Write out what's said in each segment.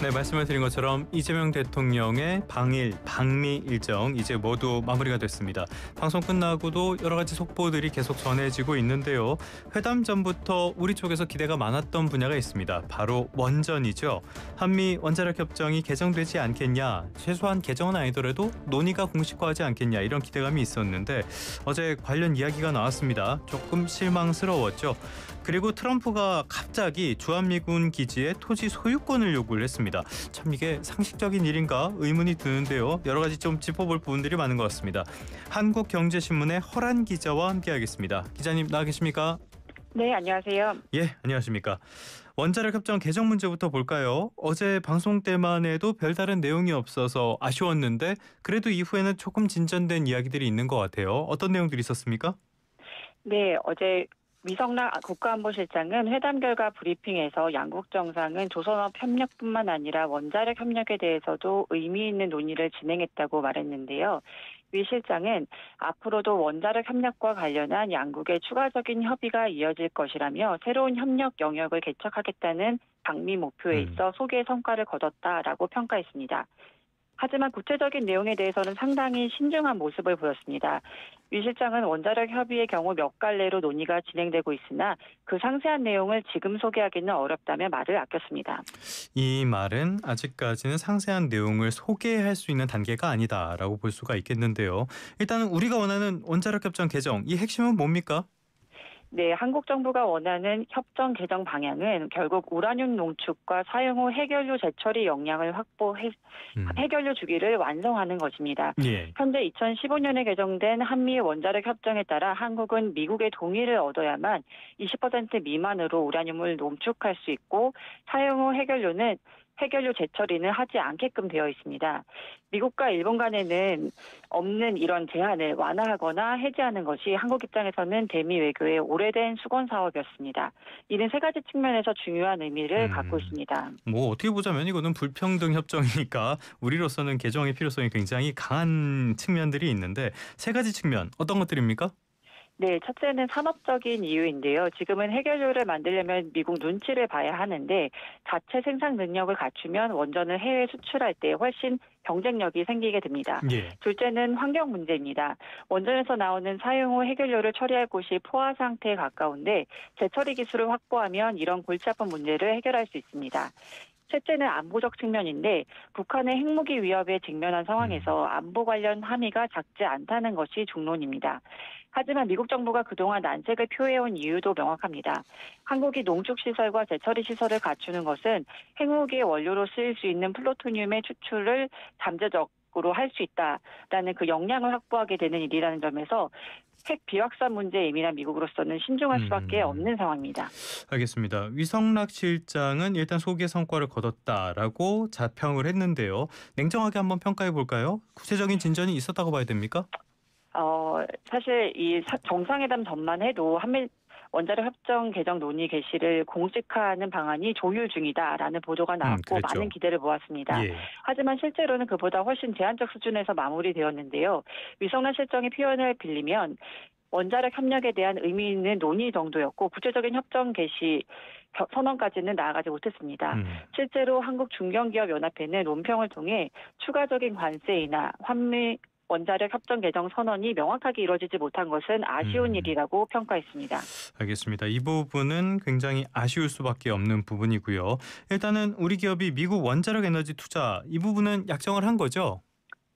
네, 말씀을 드린 것처럼 이재명 대통령의 방일, 방미 일정 이제 모두 마무리가 됐습니다. 방송 끝나고도 여러 가지 속보들이 계속 전해지고 있는데요. 회담 전부터 우리 쪽에서 기대가 많았던 분야가 있습니다. 바로 원전이죠. 한미 원자력 협정이 개정되지 않겠냐, 최소한 개정은 아니더라도 논의가 공식화하지 않겠냐, 이런 기대감이 있었는데 어제 관련 이야기가 나왔습니다. 조금 실망스러웠죠. 그리고 트럼프가 갑자기 주한미군 기지의 토지 소유권을 요구를 했습니다. 참 이게 상식적인 일인가 의문이 드는데요. 여러 가지 좀 짚어볼 부분들이 많은 것 같습니다. 한국경제신문의 허란 기자와 함께하겠습니다. 기자님 나와 계십니까? 네, 안녕하세요. 예, 안녕하십니까. 원자력 협정 개정 문제부터 볼까요? 어제 방송 때만 해도 별다른 내용이 없어서 아쉬웠는데 그래도 이후에는 조금 진전된 이야기들이 있는 것 같아요. 어떤 내용들이 있었습니까? 네, 어제 위성락 국가안보실장은 회담 결과 브리핑에서 양국 정상은 조선업 협력뿐만 아니라 원자력 협력에 대해서도 의미 있는 논의를 진행했다고 말했는데요. 위 실장은 앞으로도 원자력 협력과 관련한 양국의 추가적인 협의가 이어질 것이라며 새로운 협력 영역을 개척하겠다는 방미 목표에 있어 소기의 성과를 거뒀다라고 평가했습니다. 하지만 구체적인 내용에 대해서는 상당히 신중한 모습을 보였습니다. 위 실장은 원자력 협의의 경우 몇 갈래로 논의가 진행되고 있으나 그 상세한 내용을 지금 소개하기는 어렵다며 말을 아꼈습니다. 이 말은 아직까지는 상세한 내용을 소개할 수 있는 단계가 아니다라고 볼 수가 있겠는데요. 일단은 우리가 원하는 원자력 협정 개정, 이 핵심은 뭡니까? 네, 한국 정부가 원하는 협정 개정 방향은 결국 우라늄 농축과 사용 후 해결료 재처리 역량을 확보해 해결료 주기를 완성하는 것입니다. 예. 현재 2015년에 개정된 한미 원자력 협정에 따라 한국은 미국의 동의를 얻어야만 20% 미만으로 우라늄을 농축할 수 있고 사용 후 해결료 재처리는 하지 않게끔 되어 있습니다. 미국과 일본 간에는 없는 이런 제한을 완화하거나 해제하는 것이 한국 입장에서는 대미 외교의 오래된 수건 사업이었습니다. 이는 세 가지 측면에서 중요한 의미를 갖고 있습니다. 뭐 어떻게 보자면 이거는 불평등 협정이니까 우리로서는 개정의 필요성이 굉장히 강한 측면들이 있는데 세 가지 측면 어떤 것들입니까? 네, 첫째는 산업적인 이유인데요. 지금은 해결료를 만들려면 미국 눈치를 봐야 하는데 자체 생산 능력을 갖추면 원전을 해외 수출할 때 훨씬 경쟁력이 생기게 됩니다. 예. 둘째는 환경 문제입니다. 원전에서 나오는 사용 후 해결료를 처리할 곳이 포화 상태에 가까운데 재처리 기술을 확보하면 이런 골치 아픈 문제를 해결할 수 있습니다. 셋째는 안보적 측면인데 북한의 핵무기 위협에 직면한 상황에서 안보 관련 함의가 작지 않다는 것이 중론입니다. 하지만 미국 정부가 그동안 난색을 표해온 이유도 명확합니다. 한국이 농축시설과 재처리 시설을 갖추는 것은 핵무기의 원료로 쓰일 수 있는 플루토늄의 추출을 잠재적으로 할 수 있다라는 그 역량을 확보하게 되는 일이라는 점에서 핵 비확산 문제에 예민한 미국으로서는 신중할 수밖에 없는 상황입니다. 알겠습니다. 위성락 실장은 일단 소기의 성과를 거뒀다라고 자평을 했는데요. 냉정하게 한번 평가해 볼까요? 구체적인 진전이 있었다고 봐야 됩니까? 사실 이 정상회담 전만 해도 한미 원자력 협정 개정 논의 개시를 공식화하는 방안이 조율 중이다라는 보도가 나왔고 많은 기대를 모았습니다. 예. 하지만 실제로는 그보다 훨씬 제한적 수준에서 마무리되었는데요. 위성락 실장의 표현을 빌리면 원자력 협력에 대한 의미 있는 논의 정도였고 구체적인 협정 개시 선언까지는 나아가지 못했습니다. 실제로 한국중견기업연합회는 논평을 통해 추가적인 관세 인하, 한미 원자력 협정 개정 선언이 명확하게 이루어지지 못한 것은 아쉬운 일이라고 평가했습니다. 알겠습니다. 이 부분은 굉장히 아쉬울 수밖에 없는 부분이고요. 일단은 우리 기업이 미국 원자력 에너지 투자 이 부분은 약정을 한 거죠?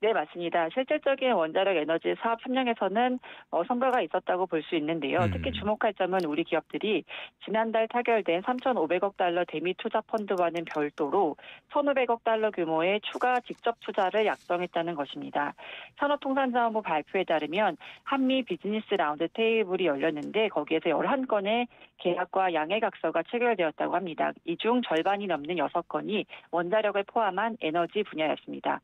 네, 맞습니다. 실질적인 원자력 에너지 사업 협력에서는 성과가 있었다고 볼 수 있는데요. 특히 주목할 점은 우리 기업들이 지난달 타결된 3,500억 달러 대미 투자 펀드와는 별도로 1,500억 달러 규모의 추가 직접 투자를 약정했다는 것입니다. 산업통상자원부 발표에 따르면 한미 비즈니스 라운드 테이블이 열렸는데 거기에서 11건의 계약과 양해각서가 체결되었다고 합니다. 이 중 절반이 넘는 6건이 원자력을 포함한 에너지 분야였습니다.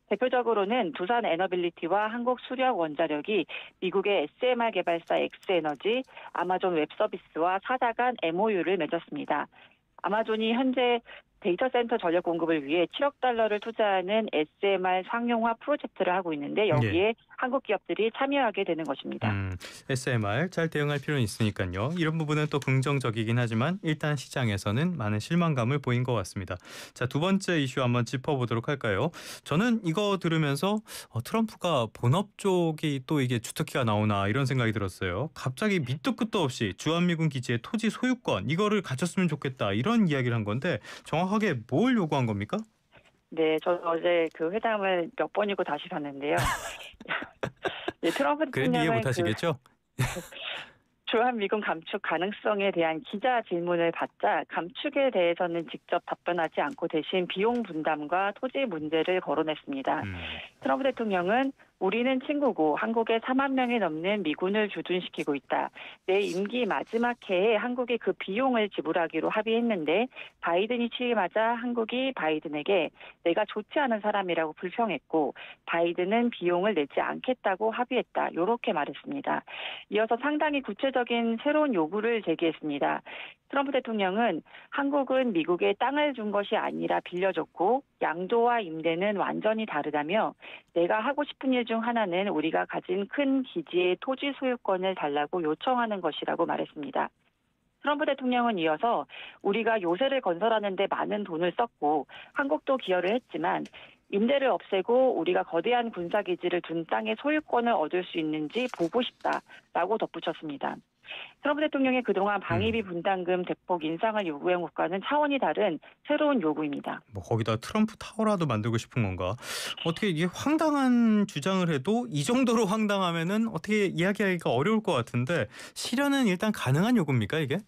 대표적으로는 두산 에너빌리티와 한국 수력 원자력이 미국의 SMR 개발사 엑스에너지, 아마존 웹서비스와 4자 간 MOU를 맺었습니다. 아마존이 현재 데이터 센터 전력 공급을 위해 7억 달러를 투자하는 SMR 상용화 프로젝트를 하고 있는데 여기에 예. 한국 기업들이 참여하게 되는 것입니다. SMR 잘 대응할 필요는 있으니까요. 이런 부분은 또 긍정적이긴 하지만 일단 시장에서는 많은 실망감을 보인 것 같습니다. 자, 두 번째 이슈 한번 짚어보도록 할까요? 저는 이거 들으면서 트럼프가 본업 쪽이 또 이게 주특기가 나오나 이런 생각이 들었어요. 갑자기 밑도 끝도 없이 주한미군 기지의 토지 소유권 이거를 갖췄으면 좋겠다 이런 이야기를 한 건데 정확하게 뭘 요구한 겁니까? 네, 저도 어제 그 회담을 몇 번이고 다시 봤는데요. 네, 트럼프 그래도 이해 대통령은 못하시겠죠? 주한미군 감축 가능성에 대한 기자 질문을 받자 감축에 대해서는 직접 답변하지 않고 대신 비용 분담과 토지 문제를 거론했습니다. 트럼프 대통령은 우리는 친구고 한국에 4만 명이 넘는 미군을 주둔시키고 있다. 내 임기 마지막 해에 한국이 그 비용을 지불하기로 합의했는데 바이든이 취임하자 한국이 바이든에게 내가 좋지 않은 사람이라고 불평했고 바이든은 비용을 내지 않겠다고 합의했다. 이렇게 말했습니다. 이어서 상당히 구체적인 새로운 요구를 제기했습니다. 트럼프 대통령은 한국은 미국에 땅을 준 것이 아니라 빌려줬고 양도와 임대는 완전히 다르다며 내가 하고 싶은 일 중 하나는 우리가 가진 큰 기지의 토지 소유권을 달라고 요청하는 것이라고 말했습니다. 트럼프 대통령은 이어서 우리가 요새를 건설하는 데 많은 돈을 썼고 한국도 기여를 했지만 임대를 없애고 우리가 거대한 군사기지를 둔 땅의 소유권을 얻을 수 있는지 보고 싶다라고 덧붙였습니다. 트럼프 대통령의 그동안 방위비 분담금 대폭 인상을 요구한 것과는 차원이 다른 새로운 요구입니다. 뭐 거기다 트럼프 타워라도 만들고 싶은 건가? 어떻게 이게 황당한 주장을 해도 이 정도로 황당하면은 어떻게 이야기하기가 어려울 것 같은데 실현은 일단 가능한 요구입니까 이게?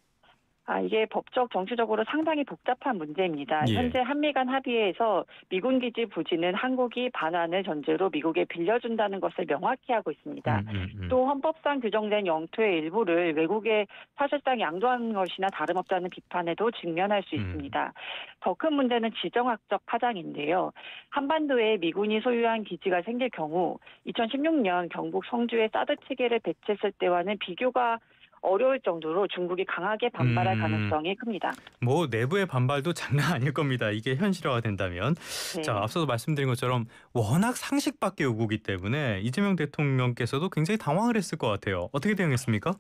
이게 법적 정치적으로 상당히 복잡한 문제입니다. 예. 현재 한미 간 합의에서 미군 기지 부지는 한국이 반환을 전제로 미국에 빌려준다는 것을 명확히 하고 있습니다. 또 헌법상 규정된 영토의 일부를 외국에 사실상 양도하는 것이나 다름없다는 비판에도 직면할 수 있습니다. 더 큰 문제는 지정학적 파장인데요. 한반도에 미군이 소유한 기지가 생길 경우 2016년 경북 성주에 사드 체계를 배치했을 때와는 비교가 어려울 정도로 중국이 강하게 반발할 가능성이 큽니다. 뭐 내부의 반발도 장난 아닐 겁니다. 이게 현실화가 된다면. 네. 자, 앞서도 말씀드린 것처럼 워낙 상식 밖의 요구기 때문에 이재명 대통령께서도 굉장히 당황을 했을 것 같아요. 어떻게 대응했습니까?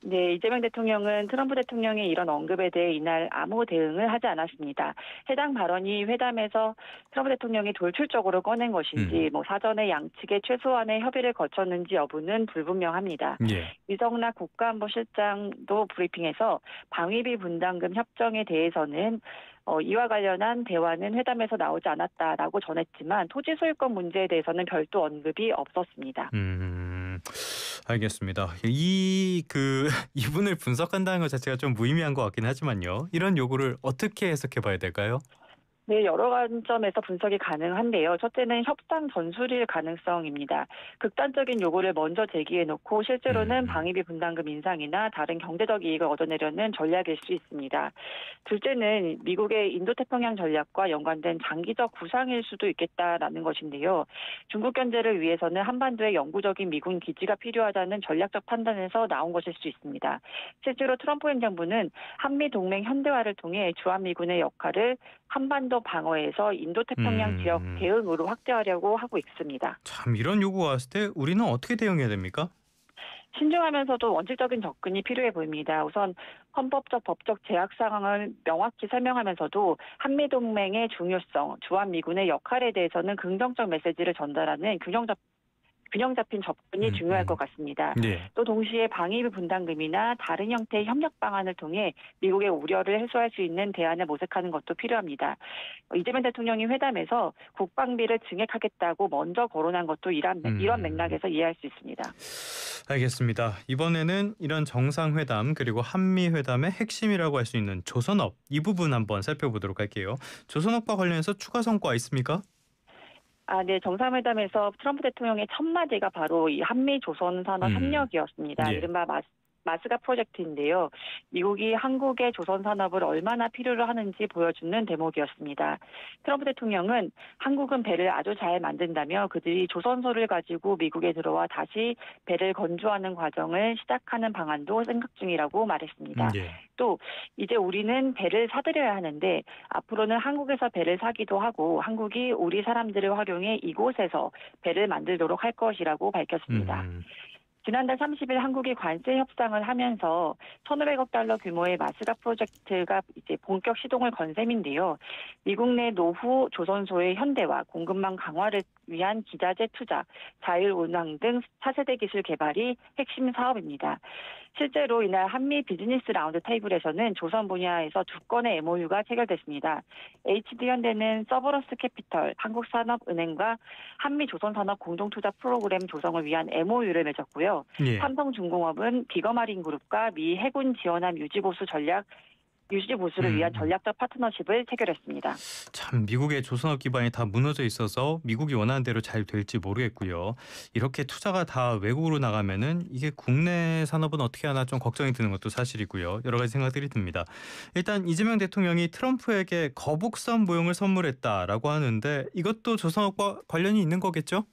네, 이재명 대통령은 트럼프 대통령의 이런 언급에 대해 이날 아무 대응을 하지 않았습니다. 해당 발언이 회담에서 트럼프 대통령이 돌출적으로 꺼낸 것인지 사전에 양측의 최소한의 협의를 거쳤는지 여부는 불분명합니다. 예. 이성락 국가안보실장도 브리핑에서 방위비 분담금 협정에 대해서는 이와 관련한 대화는 회담에서 나오지 않았다라고 전했지만 토지 소유권 문제에 대해서는 별도 언급이 없었습니다. 알겠습니다. 이분을 분석한다는 것 자체가 좀 무의미한 것 같긴 하지만요. 이런 요구를 어떻게 해석해 봐야 될까요? 네, 여러 관점에서 분석이 가능한데요. 첫째는 협상 전술일 가능성입니다. 극단적인 요구를 먼저 제기해놓고 실제로는 방위비 분담금 인상이나 다른 경제적 이익을 얻어내려는 전략일 수 있습니다. 둘째는 미국의 인도태평양 전략과 연관된 장기적 구상일 수도 있겠다라는 것인데요. 중국 견제를 위해서는 한반도에 영구적인 미군 기지가 필요하다는 전략적 판단에서 나온 것일 수 있습니다. 실제로 트럼프 행정부는 한미동맹 현대화를 통해 주한미군의 역할을 한반도 방어에서 인도태평양 지역 대응으로 확대하려고 하고 있습니다. 참 이런 요구가 왔을 때 우리는 어떻게 대응해야 됩니까? 신중하면서도 원칙적인 접근이 필요해 보입니다. 우선 헌법적 법적 제약 상황을 명확히 설명하면서도 한미동맹의 중요성, 주한미군의 역할에 대해서는 긍정적 메시지를 전달하는 균형 잡힌 접근이 중요할 것 같습니다. 네. 또 동시에 방위비 분담금이나 다른 형태의 협력 방안을 통해 미국의 우려를 해소할 수 있는 대안을 모색하는 것도 필요합니다. 이재명 대통령이 회담에서 국방비를 증액하겠다고 먼저 거론한 것도 이런 맥락에서 이해할 수 있습니다. 알겠습니다. 이번에는 이런 정상회담 그리고 한미회담의 핵심이라고 할 수 있는 조선업 이 부분 한번 살펴보도록 할게요. 조선업과 관련해서 추가 성과 있습니까? 네, 정상회담에서 트럼프 대통령의 첫 마디가 바로 이 한미 조선 산업 협력이었습니다. 예. 이른바 마스가 프로젝트인데요. 미국이 한국의 조선 산업을 얼마나 필요로 하는지 보여주는 대목이었습니다. 트럼프 대통령은 한국은 배를 아주 잘 만든다며 그들이 조선소를 가지고 미국에 들어와 다시 배를 건조하는 과정을 시작하는 방안도 생각 중이라고 말했습니다. 예. 또 이제 우리는 배를 사들여야 하는데 앞으로는 한국에서 배를 사기도 하고 한국이 우리 사람들을 활용해 이곳에서 배를 만들도록 할 것이라고 밝혔습니다. 지난달 30일 한국이 관세 협상을 하면서 1,500억 달러 규모의 마스가 프로젝트가 이제 본격 시동을 건 셈인데요. 미국 내 노후 조선소의 현대화, 공급망 강화를 위한 기자재 투자, 자율 운항 등 차세대 기술 개발이 핵심 사업입니다. 실제로 이날 한미 비즈니스 라운드 테이블에서는 조선 분야에서 2건의 MOU가 체결됐습니다. HD현대는 서버러스 캐피털, 한국산업은행과 한미조선산업 공동투자 프로그램 조성을 위한 MOU를 맺었고요. 예. 삼성중공업은 비거마린그룹과 미 해군 지원함 유지보수를 위한 전략적 파트너십을 체결했습니다. 참 미국의 조선업 기반이 다 무너져 있어서 미국이 원하는 대로 잘 될지 모르겠고요. 이렇게 투자가 다 외국으로 나가면은 이게 국내 산업은 어떻게 하나 좀 걱정이 드는 것도 사실이고요. 여러 가지 생각들이 듭니다. 일단 이재명 대통령이 트럼프에게 거북선 모형을 선물했다라고 하는데 이것도 조선업과 관련이 있는 거겠죠?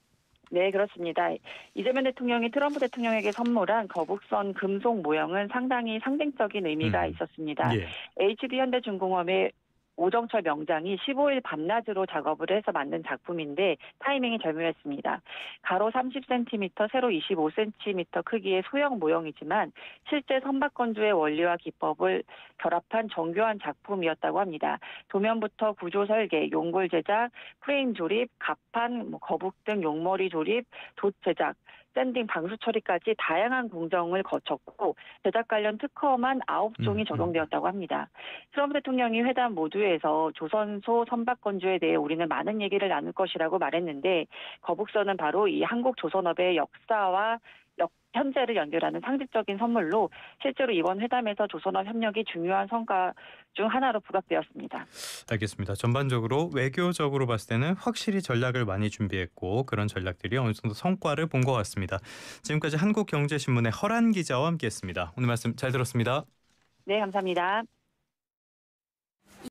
네, 그렇습니다. 이재명 대통령이 트럼프 대통령에게 선물한 거북선 금속 모형은 상당히 상징적인 의미가 있었습니다. 예. HD현대중공업의 오정철 명장이 15일 밤낮으로 작업을 해서 만든 작품인데 타이밍이 절묘했습니다. 가로 30cm, 세로 25cm 크기의 소형 모형이지만 실제 선박건조의 원리와 기법을 결합한 정교한 작품이었다고 합니다. 도면부터 구조 설계, 용골 제작, 프레임 조립, 갑판, 거북 등 용머리 조립, 돛 제작, 샌딩, 방수 처리까지 다양한 공정을 거쳤고 제작 관련 특허만 9종이 적용되었다고 합니다. 트럼프 대통령이 회담 모두에서 조선소 선박 건조에 대해 우리는 많은 얘기를 나눌 것이라고 말했는데 거북선은 바로 이 한국 조선업의 역사와 현재를 연결하는 상징적인 선물로 실제로 이번 회담에서 조선업 협력이 중요한 성과 중 하나로 부각되었습니다. 알겠습니다. 전반적으로 외교적으로 봤을 때는 확실히 전략을 많이 준비했고 그런 전략들이 어느 정도 성과를 본 것 같습니다. 지금까지 한국경제신문의 허란 기자와 함께했습니다. 오늘 말씀 잘 들었습니다. 네, 감사합니다.